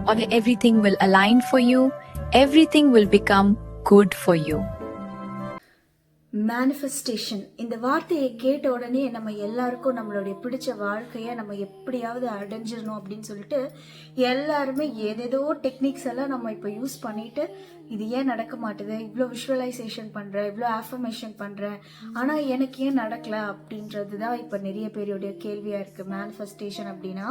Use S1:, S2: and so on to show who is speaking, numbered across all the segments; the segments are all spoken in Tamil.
S1: or everything will align for you, everything will become good for you.
S2: Manifestation இந்த வார்த்தையை கேட்ட உடனே நம்ம எல்லாருக்கும் நம்மளுடைய பிடிச்ச வாழ்க்கையை நம்ம எப்படியாவது அடைஞ்சிடணும் அப்படின்னு சொல்லிட்டு எல்லாருமே ஏதேதோ டெக்னிக்ஸ் எல்லாம் நம்ம இப்போ யூஸ் பண்ணிட்டு இது ஏன் நடக்க மாட்டுது, இவ்வளோ விஷுவலைசேஷன் பண்ணுறேன், இவ்வளோ ஆஃபர்மேஷன் பண்ணுறேன், ஆனால் எனக்கு ஏன் நடக்கல அப்படின்றது தான் இப்போ நிறைய பேருடைய கேள்வியாக இருக்குது. மேனிஃபெஸ்டேஷன் அப்படின்னா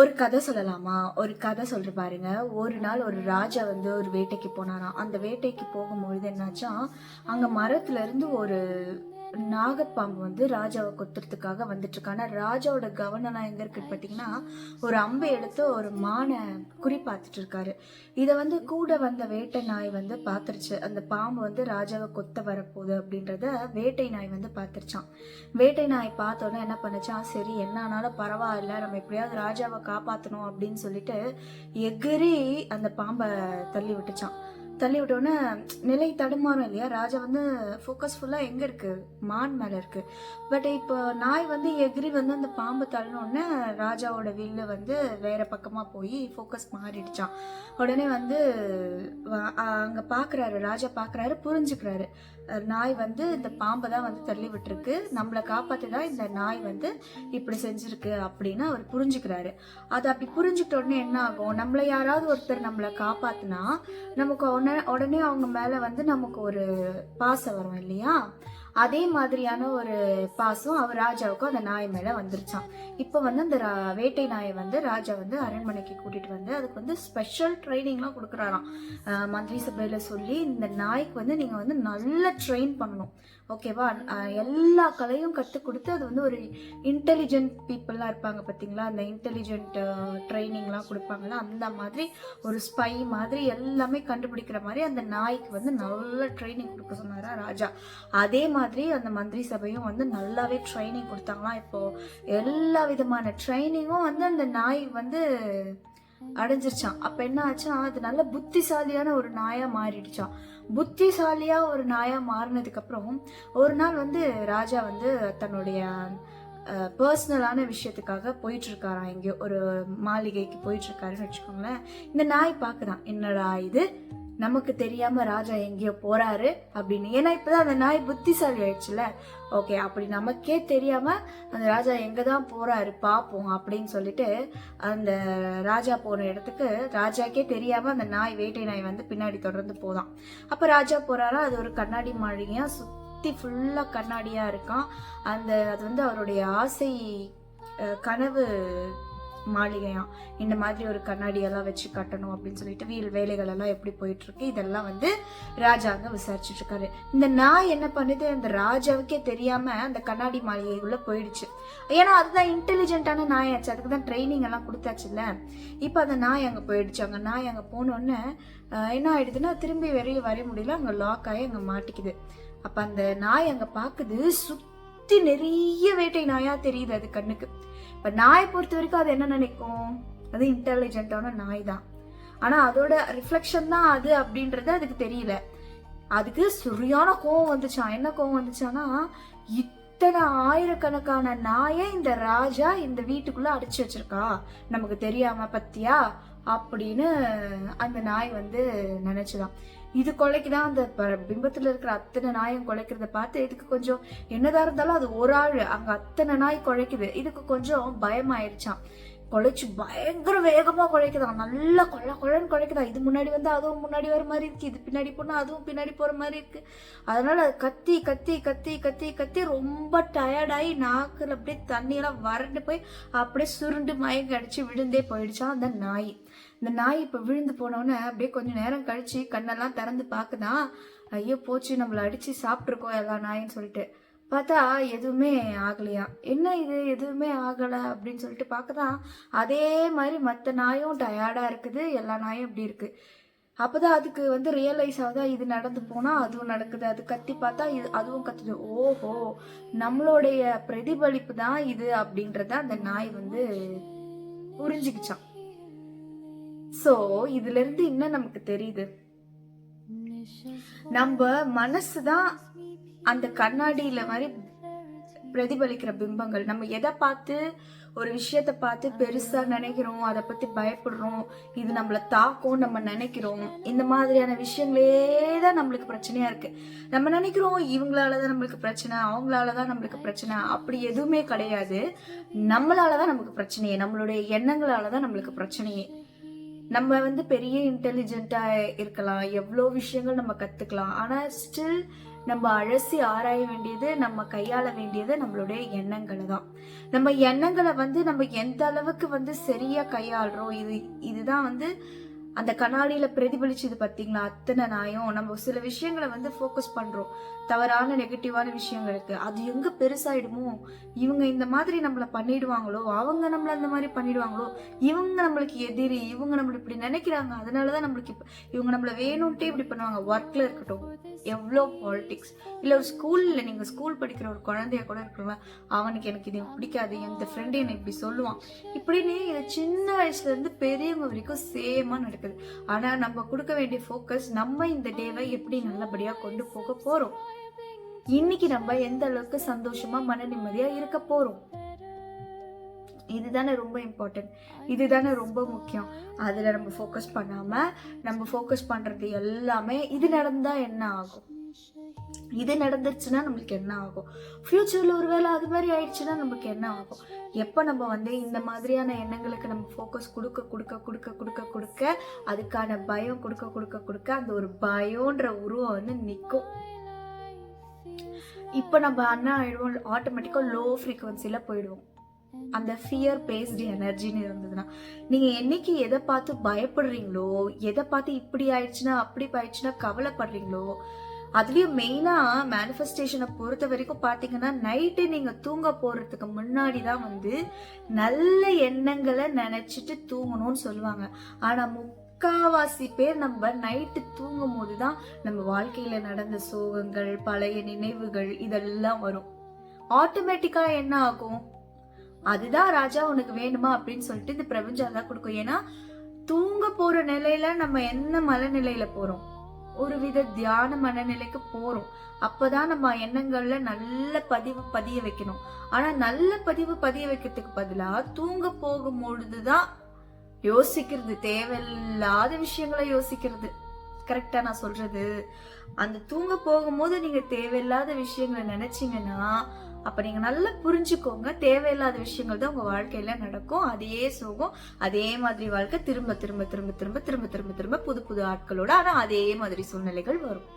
S2: ஒரு கதை சொல்லலாமா? ஒரு கதை சொல்ற பாருங்க. ஒரு நாள் ஒரு ராஜா வந்து ஒரு வேட்டைக்கு போனாராம். அந்த வேட்டைக்கு போகும்பொழுது என்னாச்சா, அங்க மரத்துல இருந்து ஒரு நாகப்பாம்பு வந்து ராஜாவை கொத்துறதுக்காக வந்துட்டு இருக்கு. ஆனா ராஜாவோட கவனம் எங்க இருக்கு பாத்தீங்கன்னா, ஒரு அம்பை எடுத்து ஒரு மானை குறி பார்த்துட்டு இருக்காரு. இத வந்து கூட வந்த வேட்டை நாய் வந்து பாத்துருச்சு. அந்த பாம்பு வந்து ராஜாவை கொத்த வரப்போகுது அப்படின்றத வேட்டை நாய் வந்து பாத்துருச்சான். வேட்டை நாய் பார்த்தோன்னே என்ன பண்ணுச்சான், சரி என்ன ஆனாலும் பரவாயில்ல, நம்ம எப்படியாவது ராஜாவை காப்பாத்தணும் அப்படின்னு சொல்லிட்டு எகிரி அந்த பாம்பை தள்ளி விட்டுச்சான். தள்ளி விட்டோன்னே நிலை தடுமாறும் இல்லையா. ராஜா வந்து ஃபோக்கஸ் ஃபுல்லாக எங்கே இருக்கு, மான் மேலே இருக்கு. பட் இப்போ நாய் வந்து எகிரி வந்து அந்த பாம்பை தள்ளினோடனே ராஜாவோட வில்லு வந்து வேற பக்கமாக போய் ஃபோக்கஸ் மாறிடுச்சான். உடனே வந்து அங்கே பார்க்குறாரு, ராஜா பார்க்குறாரு, புரிஞ்சுக்கிறாரு நாய் வந்து இந்த பாம்பை தான் வந்து தள்ளி விட்டுருக்கு, நம்மளை காப்பாற்றி தான் இந்த நாய் வந்து இப்படி செஞ்சிருக்கு அப்படின்னு அவர் புரிஞ்சுக்கிறாரு. அது அப்படி புரிஞ்சுக்கிட்ட உடனே என்ன ஆகும், நம்மளை யாராவது ஒருத்தர் நம்மளை காப்பாத்தினா நமக்கு உடனே அவங்க மேல வந்து நமக்கு ஒரு பாசம் வரும் இல்லையா. அதே மாதிரியான ஒரு பாசம் அவர் ராஜாவுக்கும் அந்த நாய் மேல வந்துருச்சான். இப்ப வந்து அந்த வேட்டை நாயை வந்து ராஜா வந்து அரண்மனைக்கு கூட்டிட்டு வந்து அதுக்கு வந்து ஸ்பெஷல் ட்ரைனிங்லாம் கொடுக்குறாராம். மந்திரி சபையில சொல்லி இந்த நாய்க்கு வந்து நீங்க வந்து நல்லா ட்ரெயின் பண்ணணும், ஓகேவா. எல்லா கலையும் கற்றுக் கொடுத்து அது வந்து ஒரு இன்டெலிஜென்ட் பீப்புளெலாம் இருப்பாங்க பார்த்தீங்களா, அந்த இன்டெலிஜென்ட் ட்ரைனிங்லாம் கொடுப்பாங்கல்ல, அந்த மாதிரி ஒரு ஸ்பை மாதிரி எல்லாமே கண்டுபிடிக்கிற மாதிரி அந்த நாய்க்கு வந்து நல்ல ட்ரைனிங் கொடுக்க சொன்னாரா ராஜா. அதே மாதிரி அந்த மந்திரி சபையும் வந்து நல்லாவே ட்ரைனிங் கொடுத்தாங்களாம். இப்போ எல்லா விதமான ட்ரைனிங்கும் வந்து அந்த நாய் வந்து அடைஞ்சிருச்சான். அப்ப என்ன ஆச்சா, அது நல்ல புத்திசாலியான ஒரு நாயா மாறிடுச்சான். புத்திசாலியா ஒரு நாயா மாறினதுக்கு அப்புறம் ஒரு நாள் வந்து ராஜா வந்து தன்னுடைய பர்சனலான விஷயத்துக்காக போயிட்டு இருக்காராம். எங்கேயோ ஒரு மாளிகைக்கு போயிட்டு இருக்காருன்னு வச்சுக்கோங்களேன். இந்த நாய் பாக்குதான், என்னடா இது நமக்கு தெரியாம ராஜா எங்கேயோ போறாரு அப்படின்னு. ஏன்னா இப்பதான் அந்த நாய் புத்திசாலி ஆயிடுச்சுல. ஓகே, அப்படி நமக்கே தெரியாம அந்த ராஜா எங்கதான் போறாரு பாப்போம் அப்படின்னு சொல்லிட்டு அந்த ராஜா போன இடத்துக்கு ராஜாக்கே தெரியாம அந்த நாய், வேட்டை நாய் வந்து பின்னாடி தொடர்ந்து போதான். அப்ப ராஜா போறாரா, அது ஒரு கண்ணாடி மாளிகையா, சுத்தி ஃபுல்லா கண்ணாடியா இருக்கான். அது வந்து அவருடைய ஆசை கனவு மாளிகையாம். இந்த மாதிரி ஒரு கண்ணாடியெல்லாம் வச்சு கட்டணும் அப்படின்னு சொல்லிட்டு வேலைகள் எல்லாம் எப்படி போயிட்டு இருக்கு இதெல்லாம் வந்து ராஜா அங்க விசாரிச்சுட்டு இருக்காரு. இந்த நாய் என்ன பண்ணுது, அந்த ராஜாவுக்கே தெரியாம அந்த கண்ணாடி மாளிகைக்குள்ள போயிடுச்சு. ஏன்னா அதுதான் இன்டெலிஜென்ட்டான நாய் ஆச்சு, அதுக்குதான் ட்ரைனிங் எல்லாம் கொடுத்தாச்சுல்ல. இப்ப அந்த நாய் அங்க போயிடுச்சு. அங்க நாய் அங்க போனோடனே என்ன ஆயிடுதுன்னா, திரும்பி வெளியே வர முடியல, அங்க லாக் ஆகி அங்க மாட்டிக்குது. அப்ப அந்த நாய் அங்க பாக்குது, சுத்தி நிறைய வேட்டை நாயா தெரியுது அது கண்ணுக்கு. இப்ப நாயை பொறுத்த வரைக்கும் அது என்ன நினைக்கும், அது இன்டெலிஜென்ட்டான நாய் தான், ஆனா அதோட ரிஃப்ளெக்ஷன் தான் அது அப்படின்றது அதுக்கு தெரியல. அதுக்கு சரியான கோவம் வந்துச்சான். என்ன கோவம் வந்துச்சானா, இத்தனை ஆயிரக்கணக்கான நாயை இந்த ராஜா இந்த வீட்டுக்குள்ள அடிச்சு வச்சிருக்கா, நமக்கு தெரியாம பத்தியா அப்படின்னு அந்த நாய் வந்து நினைச்சுதான். இது கொலைக்குதான், அந்த பிம்பத்துல இருக்கிற அத்தனை நாயும் கொலைக்கிறத பார்த்து இதுக்கு கொஞ்சம், என்னதான் இருந்தாலும் அது ஒரு ஆள், அங்க அத்தனை நாய் குலைக்குது, இதுக்கு கொஞ்சம் பயமாயிருச்சான். குலைச்சு பயங்கர வேகமா குலைக்குதான், நல்லா கொள்ளன்னு குலைக்குதான். இது முன்னாடி வந்து அதுவும் முன்னாடி வர மாதிரி இருக்கு, இது பின்னாடி போனா அதுவும் பின்னாடி போற மாதிரி இருக்கு. அதனால கத்தி கத்தி கத்தி கத்தி கத்தி ரொம்ப டயர்டாயி நாக்குல அப்படியே தண்ணியெல்லாம் வறண்டு போய் அப்படியே சுருண்டு மயங்கி அடிச்சு விழுந்தே போயிடுச்சான் அந்த நாய். இந்த நாய் இப்ப விழுந்து போனோடனே அப்படியே கொஞ்சம் நேரம் கழிச்சு கண்ணெல்லாம் திறந்து பாக்குதான், ஐயோ போச்சு, நம்மள அடிச்சு சாப்பிட்டுருக்கோம் எல்லா நாயின்னு சொல்லிட்டு பார்த்தா எதுவுமே ஆகலையா. என்ன இது எதுவுமே ஆகல அப்படின்னு சொல்லிட்டு பார்க்கதான் அதே மாதிரி மற்ற நாயும் டயர்டா இருக்குது, எல்லா நாயும் இப்படி இருக்கு. அப்பதான் அதுக்கு வந்து ரியலைஸ் ஆகுதா, இது நடந்து போனா அதுவும் நடக்குது, அது கத்தி பார்த்தா இது அதுவும் கத்துது. ஓஹோ, நம்மளுடைய பிரதிபலிப்பு தான் இது அப்படின்றத அந்த நாய் வந்து புரிஞ்சுக்கிச்சான். சோ இதுல இருந்து என்ன நமக்கு தெரியுது, நம்ம மனசுதான் அந்த கண்ணாடியில மாதிரி பிரதிபலிக்கிற பிம்பங்கள். நம்ம எதை பார்த்து ஒரு விஷயத்த பார்த்து பெருசா நினைக்கிறோம், அதை பத்தி பயப்படுறோம், இது நம்மள தாக்கும் நம்ம நினைக்கிறோம். இந்த மாதிரியான விஷயங்களே தான் நம்மளுக்கு பிரச்சனையா இருக்கு. நம்ம நினைக்கிறோம் இவங்களாலதான் நம்மளுக்கு பிரச்சனை, அவங்களாலதான் நம்மளுக்கு பிரச்சனை. அப்படி எதுவுமே கிடையாது. நம்மளாலதான் நமக்கு பிரச்சனையே, நம்மளுடைய எண்ணங்களாலதான் நம்மளுக்கு பிரச்சனையே. நம்ம பெரிய இன்டெலிஜென்ட்டா இருக்கலாம், எவ்வளோ விஷயங்கள் நம்ம கத்துக்கலாம். ஆனா ஸ்டில் நம்ம அலசி ஆராய வேண்டியது, நம்ம கையாள வேண்டியது நம்மளுடைய எண்ணங்களை தான். நம்ம எண்ணங்களை நம்ம எந்த அளவுக்கு சரியா கையாளுறோம், இதுதான் அந்த கண்ணாடியில பிரதிபலிச்சது பாத்தீங்களா, அத்தனை நாயம். நம்ம சில விஷயங்களை ஃபோக்கஸ் பண்றோம், தவறான நெகட்டிவான விஷயங்களுக்கு. அது எங்க பெருசாயிடுமோ, இவங்க இந்த மாதிரி நம்மள பண்ணிடுவாங்களோ, அவங்க நம்மள அந்த மாதிரி பண்ணிடுவாங்களோ, இவங்க நம்மளுக்கு எதிரி, இவங்க நம்மள இப்படி நினைக்கிறாங்க, அதனாலதான் நம்மளுக்கு இவங்க நம்மள வேணும்ட்டே இப்படி பண்ணுவாங்க. ஒர்க்ல இருக்கட்டும், எவ்வளோ பாலிடிக்ஸ். இல்ல ஒரு ஸ்கூல்ல, நீங்க ஸ்கூல் படிக்கிற ஒரு குழந்தைய கூட இருக்கலாம், அவனுக்கு எனக்கு இது பிடிக்காது, எந்த ஃப்ரெண்டு என்னை இப்படி சொல்லுவான், இப்படின்னு இது சின்ன வயசுல இருந்து பெரியவங்க வரைக்கும் சேமா நடக்குது. ஆனா நம்ம கொடுக்க வேண்டிய ஃபோக்கஸ், நம்ம இந்த டேவை எப்படி நல்லபடியா கொண்டு போக போறோம், இன்னைக்கு நம்ம எந்த அளவுக்கு சந்தோஷமா மன நிம்மதியா இருக்க போறோம், இதுதானே ரொம்ப இம்பார்ட்டன்ட், இதுதானே ரொம்ப முக்கியம். அதுல நம்ம ஃபோக்கஸ் பண்ணாம நம்ம ஃபோக்கஸ் பண்றது எல்லாமே இது நடந்தா என்ன ஆகும், இது நடந்துருச்சுன்னா நம்மளுக்கு என்ன ஆகும், ஃபியூச்சர்ல ஒருவேளை அது மாதிரி ஆயிடுச்சுன்னா நமக்கு என்ன ஆகும். எப்ப நம்ம இந்த மாதிரியான எண்ணங்களுக்கு நம்ம ஃபோக்கஸ் கொடுக்க கொடுக்க கொடுக்க கொடுக்க கொடுக்க அதுக்கான பயம் கொடுக்க கொடுக்க கொடுக்க அந்த ஒரு பயம்ன்ற உருவம் நிற்கும். இப்ப நம்ம அண்ணா ஆயிடுவோம், ஆட்டோமேட்டிக்கா லோ ஃப்ரீக்வன்சில போயிடுவோம். அந்த ஃபியர் பேஸ்டு எனர்ஜின்னு இருந்ததுன்னா, நீங்க என்னைக்கு எதை பார்த்து பயப்படுறீங்களோ, எதை பார்த்து இப்படி ஆயிடுச்சுன்னா அப்படி ஆயிடுச்சுன்னா கவலைப்படுறீங்களோ, அதுலயும் மெயினா மேனிஃபெஸ்டேஷனை பொறுத்த வரைக்கும் பாத்தீங்கன்னா, நைட்டு நீங்க தூங்க போறதுக்கு முன்னாடிதான் நல்ல எண்ணங்களை நினைச்சிட்டு தூங்கணும்னு சொல்லுவாங்க. ஆனா முக்காவாசி பேர் நம்ம நைட்டு தூங்கும் போதுதான் நம்ம வாழ்க்கையில நடந்த சோகங்கள், பழைய நினைவுகள் இதெல்லாம் வரும். ஆட்டோமேட்டிக்கா என்ன ஆகும், அதுதான் ராஜா உனக்கு வேணுமா அப்படின்னு சொல்லிட்டு இந்த பிரபஞ்சம் தான் கொடுக்கும். ஏன்னா தூங்க போற நிலையில நம்ம என்ன மனநிலையில போறோம், ஒரு வித தியான மனநிலைக்கு போறோம். அப்பதான் நம்ம எண்ணங்கள்ல நல்ல பதிவு பதிய வைக்கணும். ஆனா நல்ல பதிவு பதிய வைக்கிறதுக்கு பதிலா தூங்க போகும் பொழுதுதான் யோசிக்கிறது, தேவையில்லாத விஷயங்களை யோசிக்கிறது. கரெக்டா நான் சொல்றது? அந்த தூங்க போகும்போது நீங்க தேவையில்லாத விஷயங்களை நினைச்சீங்கன்னா, அப்ப நீங்க நல்லா புரிஞ்சுக்கோங்க, தேவையில்லாத விஷயங்கள் தான் உங்க வாழ்க்கையில நடக்கும். அதே சோகம், அதே மாதிரி வாழ்க்கை திரும்ப திரும்ப திரும்ப திரும்ப திரும்ப திரும்ப திரும்ப புது புது ஆட்களோட, ஆனா அதே மாதிரி சூழ்நிலைகள் வரும்.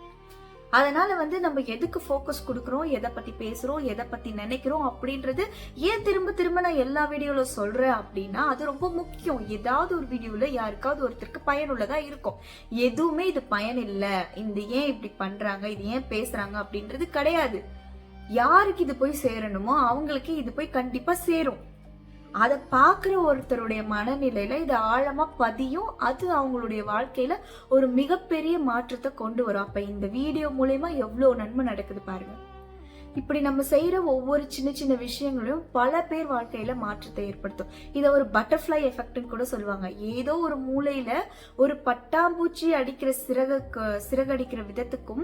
S2: அதனால நம்ம எதுக்கு ஃபோக்கஸ் கொடுக்குறோம், எதை பத்தி பேசுறோம், எதை பத்தி நினைக்கிறோம் அப்படின்றது ஏன் திரும்ப திரும்ப நான் எல்லா வீடியோல சொல்றேன் அப்படின்னா, அது ரொம்ப முக்கியம். ஏதாவது ஒரு வீடியோல யாருக்காவது ஒருத்தருக்கு பயனுள்ளதா இருக்கும். எதுவுமே இது பயன் இல்ல, இந்த ஏன் இப்படி பண்றாங்க, இது ஏன் பேசுறாங்க அப்படின்றது கிடையாது. யாருக்கு இது போய் சேரணுமோ அவங்களுக்கு இது போய் கண்டிப்பா சேரும். அதை பாக்குற ஒருத்தருடைய மனநிலையில இது ஆழமா பதியும். அது அவங்களுடைய வாழ்க்கையில ஒரு மிகப்பெரிய மாற்றத்தை கொண்டு வரும். அப்ப இந்த வீடியோ மூலமா எவ்வளவு நன்மை நடக்குது பாருங்க. இப்படி நம்ம செய்யற ஒவ்வொரு சின்ன சின்ன விஷயங்களும் பல பேர் வாழ்க்கையில மாற்றத்தை ஏற்படுத்தும். இத ஒரு பட்டர்ஃபிளை எஃபெக்ட்னு கூட சொல்லுவாங்க. ஏதோ ஒரு மூலையில ஒரு பட்டாம்பூச்சி அடிக்கிற சிறகடிக்கிற விதத்துக்கும்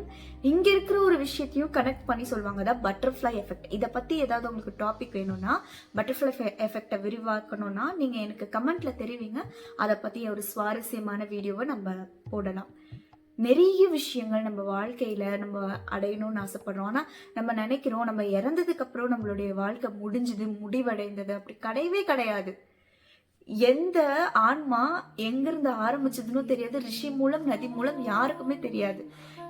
S2: இங்க இருக்கிற ஒரு விஷயத்தையும் கனெக்ட் பண்ணி சொல்லுவாங்க. அதான் பட்டர்ஃபிளை எஃபெக்ட். இதை பத்தி ஏதாவது உங்களுக்கு டாபிக் வேணும்னா, பட்டர்ஃபிளை எஃபெக்டை விரிவாக்கணும்னா நீங்க எனக்கு கமெண்ட்ல தெரிவிங்க. அதை பத்தி ஒரு சுவாரஸ்யமான வீடியோவை நம்ம போடலாம். நிறைய விஷயங்கள் நம்ம வாழ்க்கையில நம்ம அடையணும்னு ஆசைப்படுறோம். ஆனா நம்ம நினைக்கிறோம் நம்ம இறந்ததுக்கு அப்புறம் நம்மளுடைய வாழ்க்கை முடிஞ்சது, முடிவடைந்தது. அப்படி கிடையவே கிடையாது. எந்த ஆன்மா எங்கிருந்து ஆரம்பிச்சதுன்னு தெரியாது, ரிஷி மூலம் நதி மூலம் யாருக்குமே தெரியாது.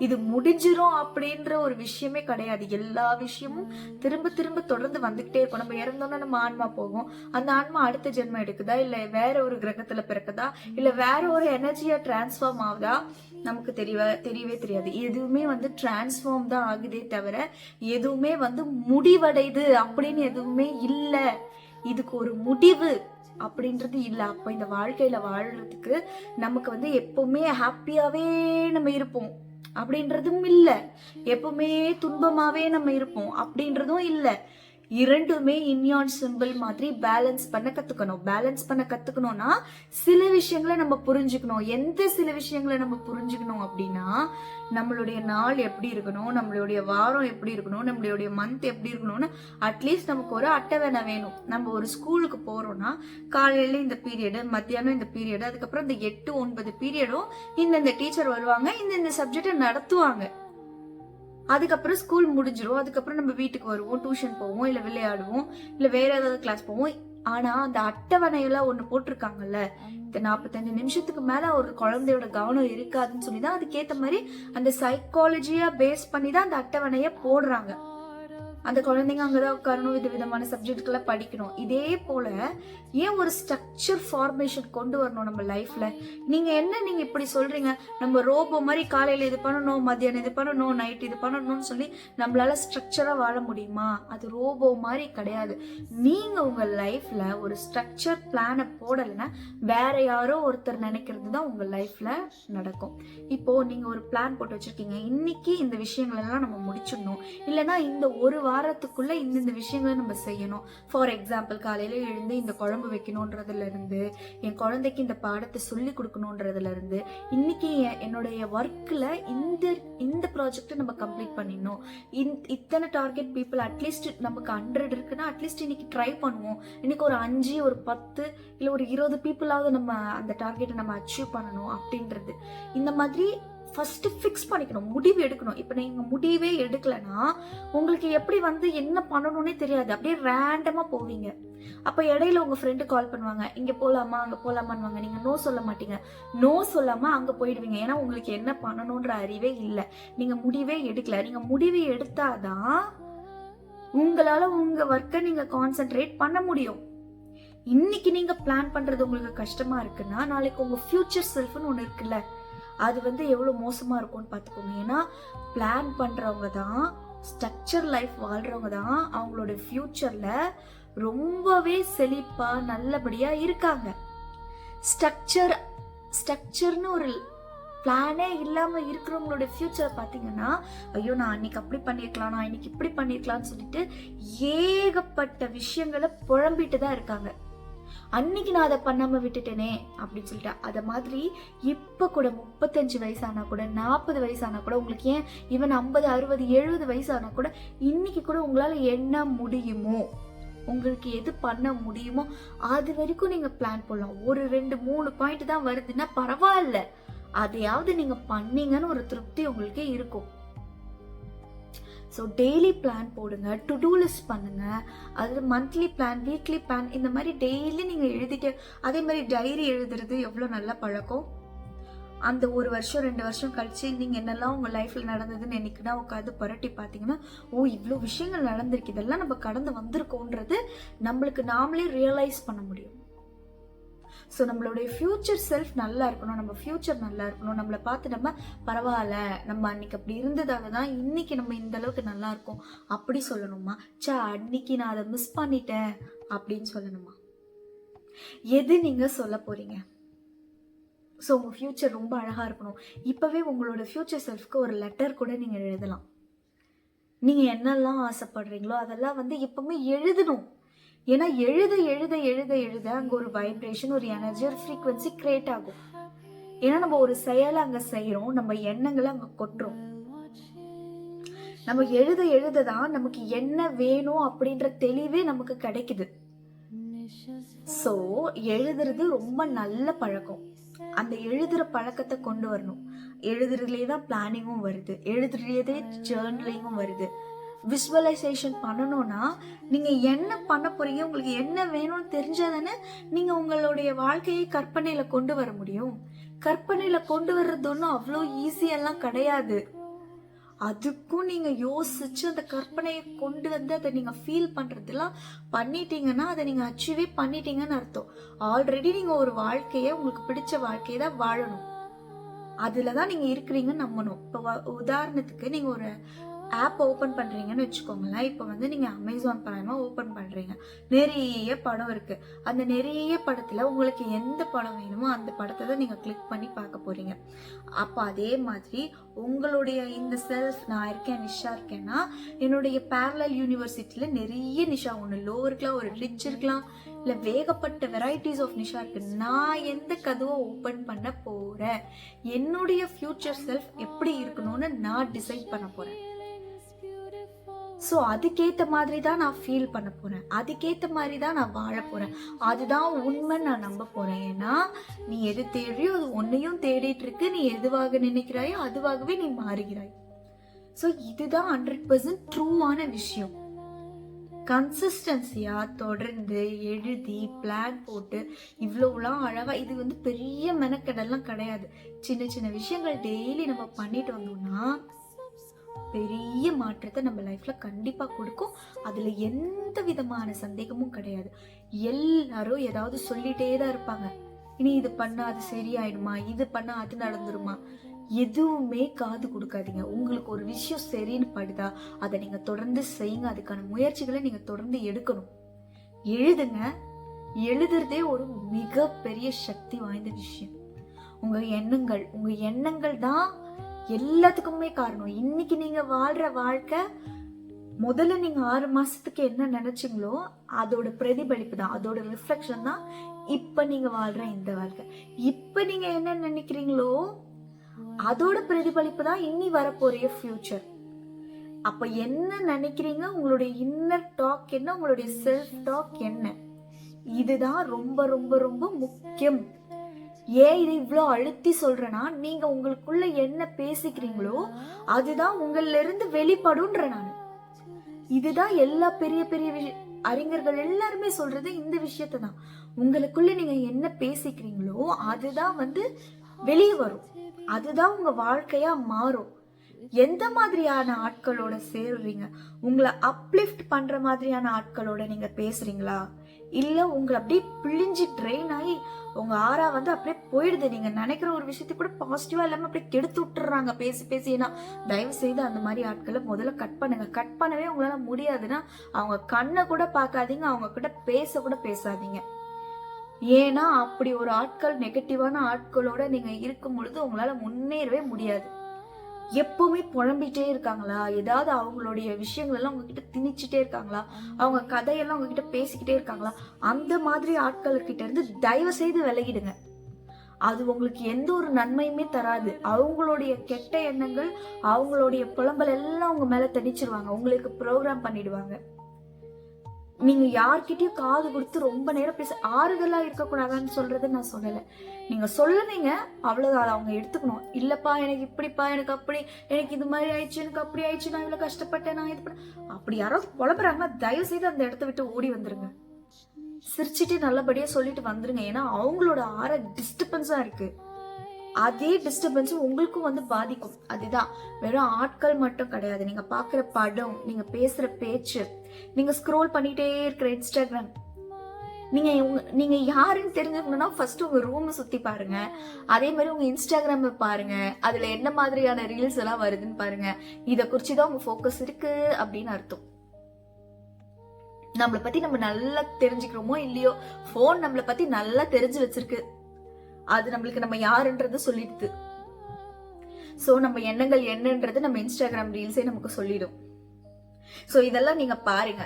S2: இது முடிஞ்சிரும் அப்படின்ற ஒரு விஷயமே கிடையாது. எல்லா விஷயமும் திரும்ப திரும்ப தொடர்ந்து வந்துகிட்டே இருக்கும். நம்ம இறந்தோம்னா நம்ம ஆன்மா போகும். அந்த ஆன்மா அடுத்த ஜென்மம் எடுக்குதா, இல்ல வேற ஒரு கிரகத்துல பிறக்குதா, இல்ல வேற ஒரு எனர்ஜியா டிரான்ஸ்ஃபார்ம் ஆகுதா, நமக்கு தெரியவே தெரியாது. எதுவுமே டிரான்ஸ்ஃபார்ம் தான் ஆகுதே தவிர எதுவுமே முடிவடைது அப்படின்னு எதுவுமே இல்ல. இதுக்கு ஒரு முடிவு அப்படின்றது இல்ல. அப்ப இந்த வாழ்க்கையில வாழ்றதுக்கு நமக்கு எப்பவுமே ஹாப்பியாவே நம்ம இருப்போம் அப்படின்றதும் இல்ல, எப்பவுமே துன்பமாவே நம்ம இருப்போம் அப்படின்றதும் இல்ல. இரண்டுமே இன்யான் சிம்பிள் மாதிரி பேலன்ஸ் பண்ண கத்துக்கணும். பேலன்ஸ் பண்ண கத்துக்கணும்னா சில விஷயங்களை நம்ம புரிஞ்சுக்கணும். எந்த சில விஷயங்களை நம்ம புரிஞ்சுக்கணும் அப்படின்னா, நம்மளுடைய நாள் எப்படி இருக்கணும், நம்மளுடைய வாரம் எப்படி இருக்கணும், நம்மளுடைய மந்த் எப்படி இருக்கணும்னு அட்லீஸ்ட் நமக்கு ஒரு அட்டவணை வேணும். நம்ம ஒரு ஸ்கூலுக்கு போறோம்னா காலையில இந்த பீரியடு, மத்தியானம் இந்த பீரியடு, அதுக்கப்புறம் இந்த 8-9 பீரியடும் இந்த டீச்சர் வருவாங்க, இந்த சப்ஜெக்டை நடத்துவாங்க. அதுக்கப்புறம் ஸ்கூல் முடிஞ்சிரும். அதுக்கப்புறம் நம்ம வீட்டுக்கு வருவோம், டியூஷன் போவோம், இல்ல விளையாடுவோம், இல்ல வேற ஏதாவது கிளாஸ் போவோம். ஆனா அந்த அட்டவணையெல்லாம் ஒண்ணு போட்டிருக்காங்கல்ல, 45 நிமிஷத்துக்கு மேல ஒரு குழந்தையோட கவனம் இருக்காதுன்னு சொல்லிதான் அதுக்கேத்த மாதிரி அந்த சைக்காலஜியா பேஸ் பண்ணி தான் அந்த அட்டவணைய போடுறாங்க. அந்த குழந்தைங்க அங்கதான் உட்காரணும், விதவிதமான சப்ஜெக்ட்களை படிக்கணும். இதே போல ஏன் ஒரு ஸ்ட்ரக்சர் ஃபார்மேஷன் கொண்டு வரணும் நம்ம லைஃப்ல? நீங்க இப்படி சொல்றீங்க, நம்ம ரோபோ மாதிரி காலையில இது பண்ணணும், மத்தியானம் இது பண்ணணும், நைட் இது பண்ணணும்னு சொல்லி நம்மளால ஸ்ட்ரக்சரா வாழ முடியுமா? அது ரோபோ மாதிரி கிடையாது. நீங்க உங்க லைஃப்ல ஒரு ஸ்ட்ரக்சர் பிளான போடலைன்னா வேற யாரோ ஒருத்தர் நினைக்கிறது தான் உங்க லைஃப்ல நடக்கும். இப்போ நீங்க ஒரு பிளான் போட்டு வச்சிருக்கீங்க, இன்னைக்கு இந்த விஷயங்கள் எல்லாம் நம்ம முடிச்சிடணும், இல்லைன்னா இந்த ஒரு வாரத்துக்குள்ள இந்த விஷயங்களை நம்ம செய்யணும். ஃபார் எக்ஸாம்பிள், காலையில எழுந்து இந்த குழம்பு வைக்கணும்ன்றதுல இருந்து, என் குழந்தைக்கு இந்த பாடத்தை சொல்லி கொடுக்கணும்ன்றதுல இருந்து, இன்னைக்கு என்னுடைய ஒர்க்ல இந்த ப்ராஜெக்ட் நம்ம கம்ப்ளீட் பண்ணிடணும், இத்தனை டார்கெட் பீப்புள் அட்லீஸ்ட் நமக்கு 100 இருக்குன்னா அட்லீஸ்ட் இன்னைக்கு ட்ரை பண்ணுவோம், இன்னைக்கு ஒரு 5, ஒரு 10 இல்ல ஒரு 20 பீப்புளாவது நம்ம அந்த டார்கெட்டை நம்ம அச்சீவ் பண்ணணும் அப்படின்றது. இந்த மாதிரி ஃபர்ஸ்ட் ஃபிக்ஸ் பண்ணிக்கணும், முடிவு எடுக்கணும். இப்ப நீங்க முடிவே எடுக்கலன்னா உங்களுக்கு எப்படி என்ன பண்ணணும்னே தெரியாது, அப்படியே ரேண்டமா போவீங்க. அப்ப இடையில உங்க ஃப்ரெண்டு கால் பண்ணுவாங்க, இங்க போலாமா அங்க போலாமான்னு. நீங்க நோ சொல்ல மாட்டீங்க, நோ சொல்லாம அங்க போயிடுவீங்க. ஏன்னா உங்களுக்கு என்ன பண்ணணும்ன்ற அறிவே இல்லை, நீங்க முடிவே எடுக்கல. நீங்க முடிவு எடுத்தாதான் உங்களால உங்க ஒர்க்கை நீங்க கான்சென்ட்ரேட் பண்ண முடியும். இன்னைக்கு நீங்க பிளான் பண்றது உங்களுக்கு கஷ்டமா இருக்குன்னா நாளைக்கு உங்க ஃபியூச்சர் செல்ஃப்னு ஒண்ணு இருக்குல்ல, அது எவ்வளவு மோசமா இருக்கும்னு பாத்துக்கோங்க. ஏன்னா பிளான் பண்றவங்க தான், ஸ்ட்ரக்சர் லைஃப் வாழ்றவங்க தான் அவங்களோட ஃபியூச்சர்ல ரொம்பவே செழிப்பா நல்லபடியா இருக்காங்க. ஸ்ட்ரக்சர்னு ஒரு பிளானே இல்லாம இருக்கிறவங்களோட ஃபியூச்சரை பாத்தீங்கன்னா, ஐயோ நான் அன்னைக்கு அப்படி பண்ணிருக்கலாம், நான் இன்னைக்கு இப்படி பண்ணிருக்கலாம்னு சொல்லிட்டு ஏகப்பட்ட விஷயங்களை புழம்பிட்டு தான் இருக்காங்க. அன்னைக்கு நான் அதை பண்ணாம விட்டுட்டேனே அப்படின்னு சொல்லிட்டு. அத மாதிரி இப்ப கூட 35 வயசானா கூட, 40 வயசானா கூட, உங்களுக்கு ஏன் ஈவன் 50, 60, 70 வயசானா கூட, இன்னைக்கு கூட உங்களால என்ன முடியுமோ, உங்களுக்கு எது பண்ண முடியுமோ அது வரைக்கும் நீங்க பிளான் போடலாம். ஒரு 2, 3 பாயிண்ட் தான் வருதுன்னா பரவாயில்ல, அதையாவது நீங்க பண்ணீங்கன்னு ஒரு திருப்தி உங்களுக்கு இருக்கும். ஸோ டெய்லி பிளான் போடுங்க, டு டூ லிஸ்ட் பண்ணுங்க. அது மந்த்லி பிளான், வீக்லி பிளான், இந்த மாதிரி டெய்லி நீங்க எழுதிட்டு, அதே மாதிரி டைரி எழுதுறது எவ்வளோ நல்ல பழக்கம். அந்த 1 வருஷம் 2 வருஷம் கழிச்சு நீங்க என்னெல்லாம் உங்க லைஃப்ல நடந்ததுன்னு என்னைக்குன்னா உட்காந்து புரட்டி பாத்தீங்கன்னா, ஓ இவ்வளோ விஷயங்கள் நடந்திருக்கு, இதெல்லாம் நம்ம கடந்து வந்திருக்கோன்றது நம்மளுக்கு நாமளே ரியலைஸ் பண்ண முடியும். ஸோ நம்மளுடைய ஃபியூச்சர் செல்ஃப் நல்லா இருக்கணும், நம்ம ஃபியூச்சர் நல்லா இருக்கணும், நம்மளை பார்த்து நம்ம பரவாயில்ல, நம்ம அன்னைக்கு அப்படி இருந்ததால தான் இன்னைக்கு நம்ம இந்த அளவுக்கு நல்லா இருக்கோம் அப்படி சொல்லணுமா? அன்னைக்கு நான் அதை மிஸ் பண்ணிட்டேன் அப்படின்னு சொல்லணுமா? எது நீங்க சொல்ல போறீங்க? ஸோ உங்க ஃபியூச்சர் ரொம்ப அழகா இருக்கணும். இப்பவே உங்களோட ஃபியூச்சர் செல்ஃப்க்கு ஒரு லெட்டர் கூட நீங்க எழுதலாம். நீங்க என்னெல்லாம் ஆசைப்படுறீங்களோ அதெல்லாம் இப்பவுமே எழுதணும். ஏன்னா எழுத எழுத எழுத எழுத அங்க ஒரு வைப்ரேஷன், ஒரு எனர்ஜி, ஒரு ஃப்ரீக்வன்சி கிரியேட் ஆகும். ஏன்னா நம்ம ஒரு செயலை அங்க செய்யறோம், நம்ம எண்ணங்களை அங்க கொட்டுறோம். நம்ம எழுத எழுததான் நமக்கு என்ன வேணும் அப்படின்ற தெளிவே நமக்கு கிடைக்குது. சோ எழுதுறது ரொம்ப நல்ல பழக்கம். அந்த எழுதுற பழக்கத்தை கொண்டு வரணும். எழுதுறதுலேயே தான் பிளானிங்கும் வருது, எழுதுறதுலேயே ஜேர்னலிங்கும் வருது. விசுவலைசேஷன் பண்ணணும்னா நீங்க என்ன பண்ண போறீங்க, உங்களுக்கு என்ன வேணும்னு தெரிஞ்சாதானே நீங்க உங்களுடைய வாழ்க்கையை கற்பனையில கொண்டு வர முடியும். கற்பனையில கொண்டு வர்றது ஒன்றும் அவ்வளோ ஈஸியெல்லாம் கிடையாது. அதுக்கும் நீங்க யோசிச்சு அந்த கற்பனையை கொண்டு வந்து அதை நீங்க ஃபீல் பண்றதெல்லாம் பண்ணிட்டீங்கன்னா அதை நீங்க அச்சீவே பண்ணிட்டீங்கன்னு அர்த்தம். ஆல்ரெடி நீங்க ஒரு வாழ்க்கையை, உங்களுக்கு பிடிச்ச வாழ்க்கையை தான் வாழணும், அதுலதான் நீங்க இருக்கிறீங்கன்னு நம்பணும். இப்போ உதாரணத்துக்கு நீங்க ஒரு ஆப் ஓப்பன் பண்றீங்கன்னு வச்சுக்கோங்களேன். இப்போ வந்து நீங்க அமேசான் பிரைமை ஓப்பன் பண்றீங்க, நிறைய படம் இருக்கு. அந்த நிறைய படத்துல உங்களுக்கு எந்த படம் வேணுமோ அந்த படத்தை தான் நீங்க கிளிக் பண்ணி பார்க்க போறீங்க. அப்போ அதே மாதிரி உங்களுடைய இந்த செல்ஃப், நான் இருக்கேன், நிஷா இருக்கேன்னா, என்னுடைய பேரலல் யூனிவர்சிட்டியில நிறைய நிஷா, ஒன்று லோ இருக்கலாம், ஒரு ரிச் இருக்கலாம், இல்லை வேகப்பட்ட வெரைட்டிஸ் ஆஃப் நிஷா இருக்கு. நான் எந்த கதவை ஓப்பன் பண்ண போறேன், என்னுடைய ஃபியூச்சர் செல்ஃப் எப்படி இருக்கணும்னு நான் டிசைட் பண்ண போறேன். ஸோ அதுக்கேற்ற மாதிரி தான் நான் ஃபீல் பண்ண போறேன், அதுக்கேற்ற மாதிரி தான் நான் வாழ போறேன், அதுதான் உண்மை நான் நம்ப போறேன். ஏன்னா நீ எது தேடியோ அது ஒன்னையும் தேடிட்டு இருக்கு, நீ எதுவாக நினைக்கிறாயோ அதுவாகவே நீ மாறுகிறாய். ஸோ இதுதான் 100% ட்ரூவான விஷயம். கன்சிஸ்டன்சியா தொடர்ந்து எழுதி பிளான் போட்டு இவ்வளவுலாம் அழகா, இது வந்து பெரிய மெனக்கெடெல்லாம் கிடையாது. சின்ன சின்ன விஷயங்கள் டெய்லி நம்ம பண்ணிட்டு வந்தோம்னா பெரிய மாற்றத்தை நம்ம லைஃப்ல கண்டிப்பா கொடுக்கும். அதுல எந்த விதமான சந்தேகமும் கிடையாது. எல்லாரும் ஏதாவது சொல்லிட்டே தான் இருப்பாங்க, இனி இது பண்ணா அது சரியாயிடுமா, இது பண்ணா அது நடந்துருமா. எதுவுமே காது கொடுக்காதீங்க. உங்களுக்கு ஒரு விஷயம் சரின்னு படுதா அதை நீங்க தொடர்ந்து செய்யுங்க, அதுக்கான முயற்சிகளை நீங்க தொடர்ந்து எடுக்கணும். எழுதுங்க. எழுதுறதே ஒரு மிகப்பெரிய சக்தி வாய்ந்த விஷயம். உங்க எண்ணங்கள் தான் எல்லாத்துக்குமே காரணம். இன்னைக்கு நீங்க வாழ்ற வாழ்க்கை முதல்ல நீங்க 6 மாசத்துக்கு என்ன நினைச்சீங்களோ அதோட பிரதிபலிப்பு தான், அதோட ரிஃப்ளெக்ஷன் தான் இப்ப நீங்க வாழ்ற இந்த வாழ்க்கை. இப்ப நீங்க என்ன நினைக்கிறீங்களோ அதோட பிரதிபலிப்பு தான் இனி வரப்போற ஃபியூச்சர். அப்ப என்ன நினைக்கிறீங்க, உங்களுடைய இன்னர் டாக் என்ன, உங்களுடைய செல்ஃப் டாக் என்ன, இதுதான் ரொம்ப ரொம்ப ரொம்ப முக்கியம். ஏன் இது இவ்வளோ அழுத்தி சொல்றேன்னா, நீங்க உங்களுக்குள்ள என்ன பேசிக்கிறீங்களோ அதுதான் உங்கள இருந்து வெளிப்படுன்ற நான். இதுதான் எல்லா பெரிய பெரிய அறிஞர்கள் எல்லாருமே சொல்றது இந்த விஷயத்தை தான். உங்களுக்குள்ள நீங்க என்ன பேசிக்கிறீங்களோ அதுதான் வந்து வெளியே வரும், அதுதான் உங்க வாழ்க்கையா மாறும். எந்த மாதிரியான ஆட்களோட சேருறீங்க, உங்களை அப்லிஃப்ட் பண்ற மாதிரியான ஆட்களோட நீங்க பேசுறீங்களா, இல்ல உங்களை அப்படியே பிழிஞ்சு ட்ரெயின் ஆகி உங்க ஆறா வந்து அப்படியே போயிடுது, நீங்க நினைக்கிற ஒரு விஷயத்தை கூட பாசிட்டிவா இல்லாம அப்படியே கெடுத்து விட்டுறாங்க பேசி பேசினா, தயவு செய்து அந்த மாதிரி ஆட்களை முதல்ல கட் பண்ணுங்க. கட் பண்ணவே உங்களால முடியாதுன்னா அவங்க கண்ணை கூட பார்க்காதீங்க, அவங்க கிட்ட பேச கூட பேசாதீங்க. ஏன்னா அப்படி ஒரு ஆட்கள், நெகட்டிவான ஆட்களோட நீங்க இருக்கும் பொழுது உங்களால முன்னேறவே முடியாது. எப்பவுமே புலம்பிட்டே இருக்காங்களா, ஏதாவது அவங்களுடைய விஷயங்கள் எல்லாம் உங்ககிட்ட திணிச்சுட்டே இருக்காங்களா, அவங்க கதையெல்லாம் உங்ககிட்ட பேசிக்கிட்டே இருக்காங்களா, அந்த மாதிரி ஆட்கள்கிட்ட இருந்து தயவு செய்து விலகிடுங்க. அது உங்களுக்கு எந்த ஒரு நன்மையுமே தராது. அவங்களுடைய கெட்ட எண்ணங்கள், அவங்களுடைய புலம்பல் எல்லாம் உங்க மேல திணிச்சிருவாங்க, உங்களுக்கு ப்ரோக்ராம் பண்ணிடுவாங்க. நீங்க யார்கிட்டயும் காது கொடுத்து ரொம்ப நேரம் பேச, ஆறுதலா இருக்கக்கூடாதான்னு சொல்றது நான் சொல்லல. நீங்க சொல்லுவீங்க, அவ்வளவுதான், அவங்க எடுத்துக்கணும். இல்லப்பா எனக்கு இப்படிப்பா, எனக்கு அப்படி, எனக்கு இது மாதிரி ஆயிடுச்சு, எனக்கு அப்படி ஆயிடுச்சு, நான் இவ்வளவு கஷ்டப்பட்டேன், நான் இது பண்ண, அப்படி யாராவது புலம்புறாங்கன்னா தயவு செய்து அந்த இடத்த விட்டு ஓடி வந்துருங்க. சிரிச்சுட்டு நல்லபடியா சொல்லிட்டு வந்துருங்க. ஏன்னா அவங்களோட ஆற டிஸ்டர்பன்ஸா இருக்கு, அதே டிஸ்டர்பன்ஸ் உங்களுக்கும் வந்து பாதிக்கும். அதுதான், வெறும் ஆட்கள் மட்டும் கிடையாது, நீங்க பாக்குற படம், நீங்க பேசுற பேச்சு, நீங்க ஸ்க்ரோல் பண்ணிட்டே இருக்கிற இன்ஸ்டாகிராம், நீங்க யாருன்னு தெரிஞ்சுக்கணும்னா ஃபர்ஸ்ட் உங்க ரூம் சுத்தி பாருங்க. அதே மாதிரி உங்க இன்ஸ்டாகிராம் பாருங்க, அதுல என்ன மாதிரியான ரீல்ஸ் எல்லாம் வருதுன்னு பாருங்க. இத குறிச்சுதான் உங்க ஃபோக்கஸ் இருக்கு அப்படின்னு அர்த்தம். நம்மளை பத்தி நம்ம நல்லா தெரிஞ்சுக்கிறோமோ இல்லையோ, போன் நம்மளை பத்தி நல்லா தெரிஞ்சு வச்சிருக்கு, அது நம்மளுக்கு நம்ம யாருன்றது சொல்லிடுது. சோ நம்ம எண்ணங்கள் என்னன்றது நம்ம இன்ஸ்டாகிராம் ரீல்ஸே நமக்கு சொல்லிடும். சோ இதெல்லாம் நீங்க பாருங்க.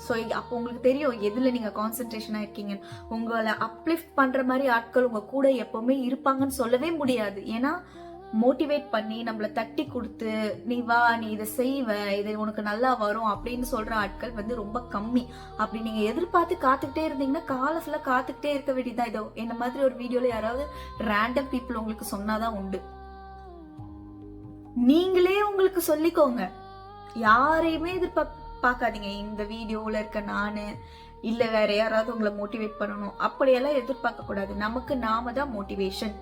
S2: சோ அப்போ உங்களுக்கு தெரியும் எதுல நீங்க கான்சென்ட்ரேஷனா இருக்கீங்க. உங்களை அப்லிஃப்ட் பண்ற மாதிரி ஆட்கள் உங்க கூட எப்பவுமே இருப்பாங்கன்னு சொல்லவே முடியாது. ஏன்னா மோட்டிவேட் பண்ணி நம்மள தட்டி கொடுத்து, நீ வா, நீ இதை செய்வ, இது உனக்கு நல்லா வரும் அப்படின்னு சொல்ற ஆட்கள் வந்து ரொம்ப கம்மி. அப்படி நீங்க எதிர்பார்த்து காத்துக்கிட்டே இருந்தீங்கன்னா காலை ஃபுல்லா காத்துக்கிட்டே இருக்க வேண்டியதா. இதோ என்ன மாதிரி ஒரு வீடியோல யாராவது ரேண்டம் பீப்புள் உங்களுக்கு சொன்னாதான் உண்டு. நீங்களே உங்களுக்கு சொல்லிக்கோங்க, யாரையுமே எதிர்பார்க்காதீங்க. இந்த வீடியோல இருக்க நானு இல்ல வேற யாராவது உங்களை மோட்டிவேட் பண்ணணும் அப்படியெல்லாம் எதிர்பார்க்க கூடாது. நமக்கு நாம தான் மோட்டிவேஷன்,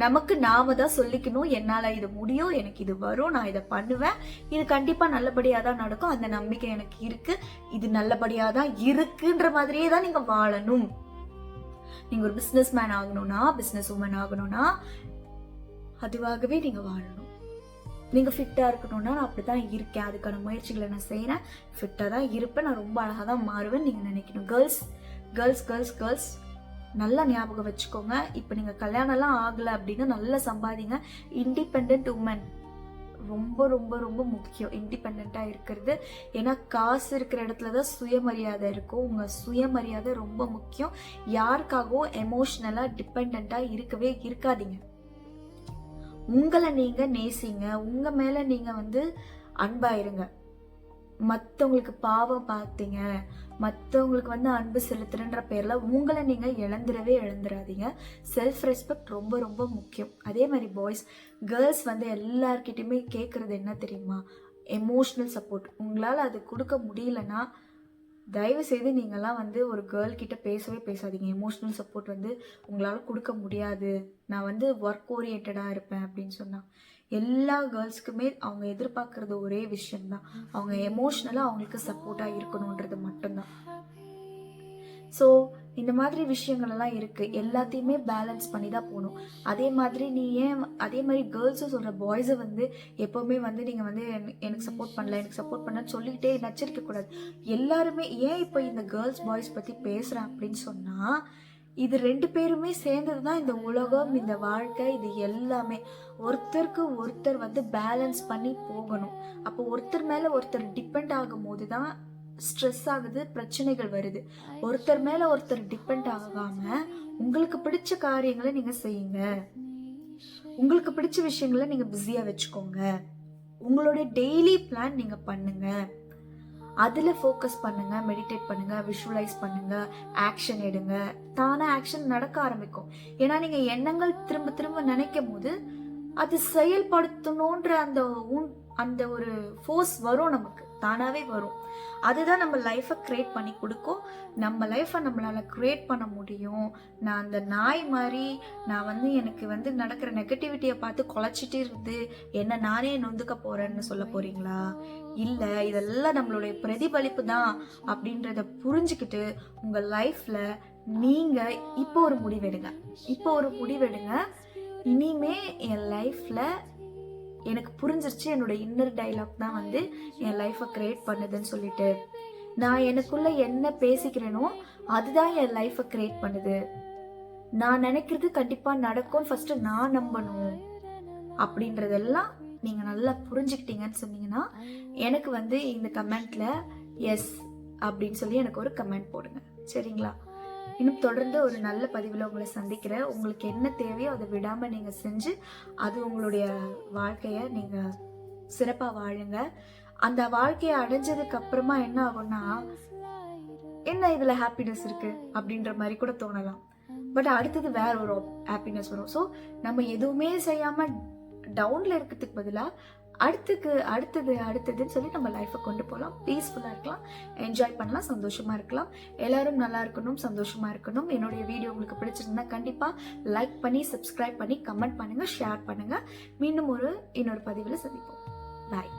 S2: நமக்கு நாம தான் சொல்லிக்கணும், என்னால இது முடியும், எனக்கு இது வரும், நான் இதை பண்ணுவேன், இது கண்டிப்பா நல்லபடியா தான் நடக்கும், அந்த நம்பிக்கை எனக்கு இருக்கு, இது நல்லபடியா தான் இருக்குன்ற மாதிரியே தான் நீங்க வாழணும். நீங்க ஒரு பிசினஸ் மேன் ஆகணும்னா, பிசினஸ் உமன் ஆகணும்னா அதுவாகவே நீங்க வாழணும். நீங்கள் ஃபிட்டாக இருக்கணும்னா நான் அப்படி தான் இருக்கேன், அதுக்கான முயற்சிகளை நான் செய்கிறேன், ஃபிட்டாக தான் இருப்பேன், நான் ரொம்ப அழகாக தான் மாறுவேன் நீங்கள் நினைக்கணும். கேர்ள்ஸ் கேர்ள்ஸ் கேர்ள்ஸ் கேர்ள்ஸ் நல்லா ஞாபகம் வச்சுக்கோங்க. இப்போ நீங்கள் கல்யாணம்லாம் ஆகலை அப்படின்னா நல்லா சம்பாதிங்க. இண்டிபெண்ட் உமன் ரொம்ப ரொம்ப ரொம்ப முக்கியம் இண்டிபெண்ட்டாக இருக்கிறது. ஏன்னா காசு இருக்கிற இடத்துல தான் சுயமரியாதை இருக்கும். உங்கள் சுயமரியாதை ரொம்ப முக்கியம். யாருக்காகவும் எமோஷ்னலாக டிபெண்ட்டாக இருக்கவே இருக்காதீங்க. உங்களை நீங்கள் நேசிங்க, உங்கள் மேலே நீங்கள் அன்பாயிருங்க. மற்றவங்களுக்கு பாவம் பார்த்தீங்க, மற்றவங்களுக்கு அன்பு செலுத்துறன்ற பேரில் உங்களை நீங்கள் இழந்துடாதீங்க. செல்ஃப் ரெஸ்பெக்ட் ரொம்ப ரொம்ப முக்கியம். அதே மாதிரி பாய்ஸ் கேர்ள்ஸ் எல்லார்கிட்டையுமே கேட்குறது என்ன தெரியுமா? Emotional support. உங்களால் அது கொடுக்க முடியலன்னா தயவு செய்து நீங்கள்லாம் ஒரு கேர்ள் கிட்ட பேசவே பேசாதீங்க. எமோஷ்னல் சப்போர்ட் உங்களால் கொடுக்க முடியாது, நான் ஒர்க் ஓரியன்டாக இருப்பேன் அப்படின்னு சொன்னால் எல்லா கேர்ள்ஸ்க்குமே அவங்க எதிர்பார்க்குறது ஒரே விஷயம்தான், அவங்க எமோஷ்னலாக அவங்களுக்கு சப்போர்ட்டாக இருக்கணுன்றது மட்டும்தான். ஸோ இந்த மாதிரி விஷயங்கள் எல்லாம் இருக்குது, எல்லாத்தையுமே பேலன்ஸ் பண்ணி தான் போகணும். அதே மாதிரி அதே மாதிரி கேர்ள்ஸும் சொல்கிற பாய்ஸை எப்போவுமே நீங்கள் எனக்கு சப்போர்ட் பண்ணலன்னு சொல்லிக்கிட்டே நச்சரிக்கக்கூடாது. எல்லாருமே ஏன் இப்போ இந்த கேர்ள்ஸ் பாய்ஸ் பற்றி பேசுகிறேன் அப்படின்னு சொன்னால், இது 2 பேருமே சேர்ந்தது தான் இந்த உலகம், இந்த வாழ்க்கை, இது எல்லாமே. ஒருத்தருக்கு ஒருத்தர் பேலன்ஸ் பண்ணி போகணும். அப்போ ஒருத்தர் மேலே ஒருத்தர் டிபெண்ட் ஆகும் போது தான் ஸ்ட்ரெஸ் ஆகுது, பிரச்சனைகள் வருது. ஒருத்தர் மேலே ஒருத்தர் டிபெண்ட் ஆகாமல் உங்களுக்கு பிடிச்ச காரியங்களை நீங்கள் செய்யுங்க. உங்களுக்கு பிடிச்ச விஷயங்களை நீங்கள் பிஸியாக வச்சுக்கோங்க. உங்களுடைய டெய்லி பிளான் நீங்கள் பண்ணுங்க. அதில் ஃபோக்கஸ் பண்ணுங்க, மெடிடேட் பண்ணுங்க, விஷுவலைஸ் பண்ணுங்க, ஆக்ஷன் எடுங்க. தானே ஆக்ஷன் நடக்க ஆரம்பிக்கும். ஏன்னா நீங்கள் எண்ணங்கள் திரும்ப திரும்ப நினைக்கும் போது அது செயல்படுத்தணுன்ற அந்த ஒரு ஃபோர்ஸ் வரும், நமக்கு தானாகவே வரும். அதுதான் நம்ம லைஃப்பை க்ரியேட் பண்ணி கொடுக்கும். நம்ம லைஃப்பை நம்மளால் க்ரியேட் பண்ண முடியும். நான் அந்த நாய் மாதிரி நான் எனக்கு நடக்கிற நெகட்டிவிட்டியை பார்த்து குலைச்சிட்டு இருந்து என்ன நானே நொந்துக்க போகிறேன்னு சொல்ல போகிறீங்களா? இல்லை, இதெல்லாம் நம்மளுடைய பிரதிபலிப்பு தான் அப்படின்றத புரிஞ்சுக்கிட்டு உங்கள் லைஃப்பில் நீங்கள் இப்போ ஒரு முடிவெடுங்க. இனிமே என் லைஃப்பில் எனக்கு புரிஞ்சிருச்சு, என்னோட இன்னர் டைலாக் தான் என் லைஃப்பை கிரியேட் பண்ணுதுன்னு சொல்லிட்டு நான் எனக்குள்ள என்ன பேசிக்கிறேனோ அதுதான் என் லைஃப்பை கிரியேட் பண்ணுது. நான் நினைக்கிறது கண்டிப்பாக நடக்கும், ஃபர்ஸ்ட் நான் நம்பணும் அப்படின்றதெல்லாம் நீங்கள் நல்லா புரிஞ்சுக்கிட்டீங்கன்னு சொன்னீங்கன்னா எனக்கு இந்த கமெண்ட்ல எஸ் அப்படின்னு சொல்லி எனக்கு ஒரு கமெண்ட் போடுங்க, சரிங்களா? இன்னும் தொடர்ந்து ஒரு நல்ல பதிவில் உங்களை சந்திக்கிறேன். உங்களுக்கு என்ன தேவையோ அதை விடாமல் நீங்கள் செஞ்சு அது உங்களுடைய வாழ்க்கையை நீங்கள் சிறப்பாக வாழுங்க. அந்த வாழ்க்கையை அடைஞ்சதுக்கு அப்புறமா என்ன ஆகும்னா, என்ன இதில் ஹாப்பினஸ் இருக்குது அப்படின்ற மாதிரி கூட தோணலாம். பட் அடுத்தது வேற ஒரு ஹாப்பினஸ் வரும். ஸோ நம்ம எதுவுமே செய்யாமல் டவுனில் இருக்கிறதுக்கு பதிலாக அடுத்ததுன்னு சொல்லி நம்ம லைஃப்பை கொண்டு போகலாம். பீஸ்ஃபுல்லாக இருக்கலாம், என்ஜாய் பண்ணலாம், சந்தோஷமாக இருக்கலாம். எல்லாரும் நல்லா இருக்கணும், சந்தோஷமாக இருக்கணும். என்னுடைய வீடியோ உங்களுக்கு பிடிச்சிருந்தா கண்டிப்பாக லைக் பண்ணி, சப்ஸ்கிரைப் பண்ணி, கமெண்ட் பண்ணுங்கள், ஷேர் பண்ணுங்கள். மீண்டும் இன்னொரு பதிவில் சந்திப்போம். பாய்.